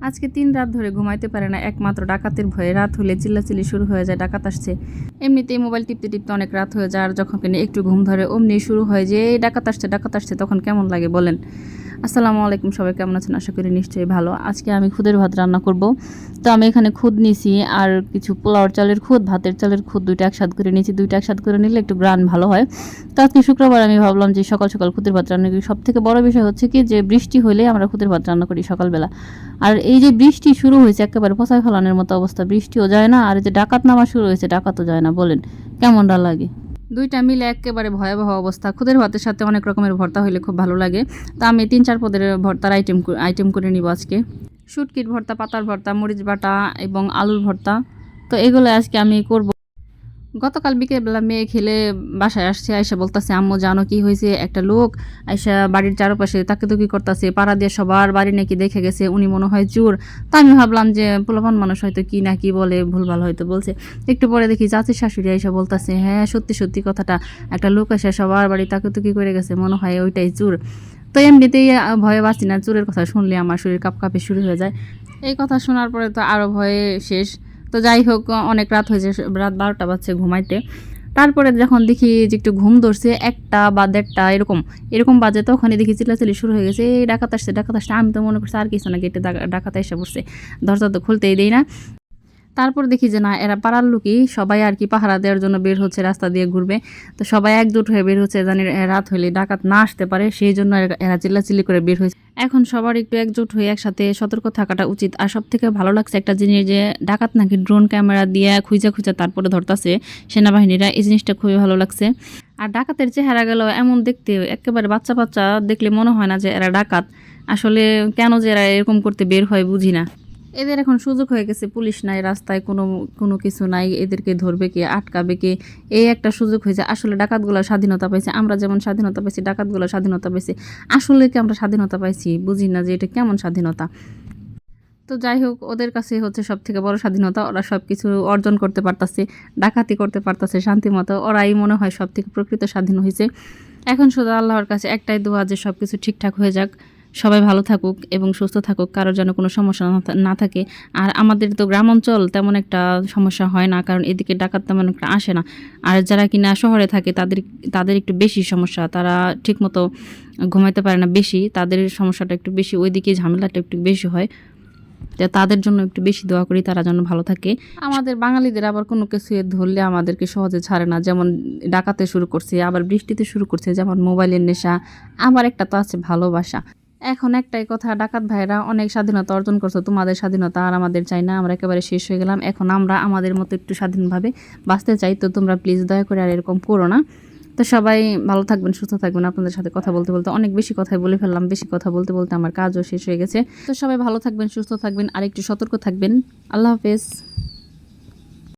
আজকে ৩ রাত ধরে ঘুমাইতে পারে না একমাত্র ডাকাতের ভয়ে। রাত হলে চিল্লাচিল্লি শুরু হয়ে যায়, ডাকাত আসছে। এমনিতেই মোবাইল টিপতে টিপতে অনেক রাত হয়ে যায়, আর যখন কিনা একটু ঘুম ধরে অমনি শুরু হয় যে এই ডাকাত আসছে ডাকাত আসছে, তখন কেমন লাগে বলেন। আসসালামু আলাইকুম, সবাই কেমন আছেন? আশা করি নিশ্চয়ই ভালো। আজকে আমি খুদের ভাত রান্না করব। তো আমি এখানে খুদ নিছি আর কিছু পোলাওর চালের খুদ, ভাতের চালের খুদ দুইটা একসাথে করে নিয়েছি। দুইটা একসাথে করে নিলে একটু গ্রান ভালো হয়। তো আজকে শুক্রবার, আমি ভাবলাম যে সকাল সকাল খুদের ভাত রান্না করি। সবথেকে বড় বিষয় হচ্ছে কি যে বৃষ্টি হলে আমরা খুদের ভাত রান্না করি সকালবেলা। আর এই যে বৃষ্টি শুরু হয়েছে একেবারে পচায় ফেলানোর মতো অবস্থা, বৃষ্টিও যায় না আর এই যে ডাকাত নামা শুরু হয়েছে, ডাকাতও যায় না। বলেন কেমনটা লাগে? দুইটা মিলে একেবারে ভয়াবহ অবস্থা। খুদের ভাতের সাথে অনেক রকমের ভর্তা হইলে খুব ভালো লাগে। তো আমি ৩-৪ পদের ভর্তার আইটেম করে নিব আজকে। শুটকির ভর্তা, পাতার ভর্তা, মরিচ বাটা এবং আলুর ভর্তা। তো এগুলো আজকে আমি করব। গতকাল বিকেলবেলা মেয়ে খেলে বাসায় আসছে, আয়সা বলতেছে আম্মু জানো কি হয়েছে, একটা লোক আয়সা বাড়ির চারপাশে তাকি করতেছে, পাড়া দিয়ে সবার বাড়ি নাকি দেখে গেছে, উনি মনে হয় চোর। তা আমি ভাবলাম যে পোলাপান মানুষ হয়তো কি না কি বলে, ভুলভাল হয়তো বলছে। একটু পরে দেখি চাচির শাশুড়ি আয়সা বলতেছে হ্যাঁ সত্যি সত্যি কথাটা, একটা লোক এসে সবার বাড়ি তাকি করে গেছে, মনে হয় ওইটাই চোর। তো এমনিতেই ভয়ে বাঁচি না, চোরের কথা শুনলে আমার শরীর কাঁপকাঁপি শুরু হয়ে যায়। এই কথা শোনার পরে তো আরও ভয়ে শেষ। তো যাই হোক, অনেক রাত হয়েছে, রাত 12টা বাজছে ঘুমাইতে। তারপরে যখন দেখি যে একটু ঘুম ধরছে 1টা বা 1:30 এরকম বাজে, তো ওখানে দেখি চিল্লাচিল্লি শুরু হয়ে গেছে, এই ডাকাত আসছে ডাকাত আসছে। আমি তো মনে করছি আর কিছু না, গেটে ডাকাত এসে পড়ছে, দরজা তো খুলতেই দেই না। তারপর দেখি যে না, এরা পাড়ার লোকই সবাই আর কি পাহারা দেওয়ার জন্য বের হচ্ছে, রাস্তা দিয়ে ঘুরবে। তো সবাই একজোট হয়ে বের হচ্ছে, জানি রাত হলে ডাকাত না আসতে পারে, সেই জন্য এরা চিল্লাচিল্লি করে বের হয়েছে। এখন সবার একটু একজোট হয়ে একসাথে সতর্ক থাকাটা উচিত। আর সব থেকে ভালো লাগছে একটা জিনিস, যে ডাকাত নাকি ড্রোন ক্যামেরা দিয়ে খুঁজে খুঁজে তারপরে ধরতাছে সেনাবাহিনীরা, এই জিনিসটা খুবই ভালো লাগছে। আর ডাকাতের চেহারা গেল এমন দেখতে, একেবারে বাচ্চা বাচ্চা, দেখলে মনে হয় না যে এরা ডাকাত। আসলে কেন যে এরা এরকম করতে বের হয় বুঝি না। এদের এখন সুযোগ হয়ে গেছে, পুলিশ নাই, রাস্তায় কোনো কোনো কিছু নাই, এদেরকে ধরবে কে, আটকাবে কে, এই একটা সুযোগ হয়েছে। আসলে ডাকাতগুলো স্বাধীনতা পাইছে, আমরা যেমন স্বাধীনতা পাইছি ডাকাতগুলো স্বাধীনতা পাইছে। আসলে কি আমরা স্বাধীনতা পাইছি? বুঝি না যে এটা কেমন স্বাধীনতা। তো যাই হোক, ওদের কাছে হচ্ছে সব থেকে বড় স্বাধীনতা, ওরা সব কিছু অর্জন করতে পারতাছে, ডাকাতি করতে পারতাছে শান্তি মতো, ওরাই মনে হয় সব থেকে প্রকৃত স্বাধীন হয়েছে। এখন শুধু আল্লাহর কাছে একটাই দোয়া, যে সব কিছু ঠিকঠাক হয়ে যাক, সবাই ভালো থাকুক এবং সুস্থ থাকুক, কারোর যেন কোনো সমস্যা না থাকে। আর আমাদের তো গ্রাম অঞ্চল, তেমন একটা সমস্যা হয় না, কারণ এদিকে ডাকাত তেমন একটা আসে না। আর যারা কিনা শহরে থাকে তাদের একটু বেশি সমস্যা, তারা ঠিকমতো ঘুমাইতে পারে না, বেশি তাদের সমস্যাটা একটু বেশি, ওইদিকে ঝামেলাটা একটু বেশি হয়। তাদের জন্য একটু বেশি দোয়া করি, তারা যেন ভালো থাকে। আমাদের বাঙালিদের আবার কোনো কিছু ধরলে আমাদেরকে সহজে ছাড়ে না, যেমন ডাকাতে শুরু করছে, আবার বৃষ্টিতে শুরু করছে, যেমন মোবাইলের নেশা, আবার একটা তো আছে ভালোবাসা। এখন একটাই কথা, ডাকাত ভাইরা অনেক স্বাধীনতা অর্জন করছে, তোমাদের স্বাধীনতা আর আমাদের চাই না, আমরা একেবারে শেষ হয়ে গেলাম। এখন আমরা আমাদের মতো একটু স্বাধীনভাবে বাঁচতে চাই। তো তোমরা প্লিজ দয়া করে আর এরকম করো না। তো সবাই ভালো থাকবেন, সুস্থ থাকবেন। আপনাদের সাথে কথা বলতে বলতে অনেক বেশি কথাই বলে ফেললাম, বেশি কথা বলতে বলতে আমার কাজও শেষ হয়ে গেছে। তো সবাই ভালো থাকবেন, সুস্থ থাকবেন আর একটু সতর্ক থাকবেন। আল্লাহ হাফেজ।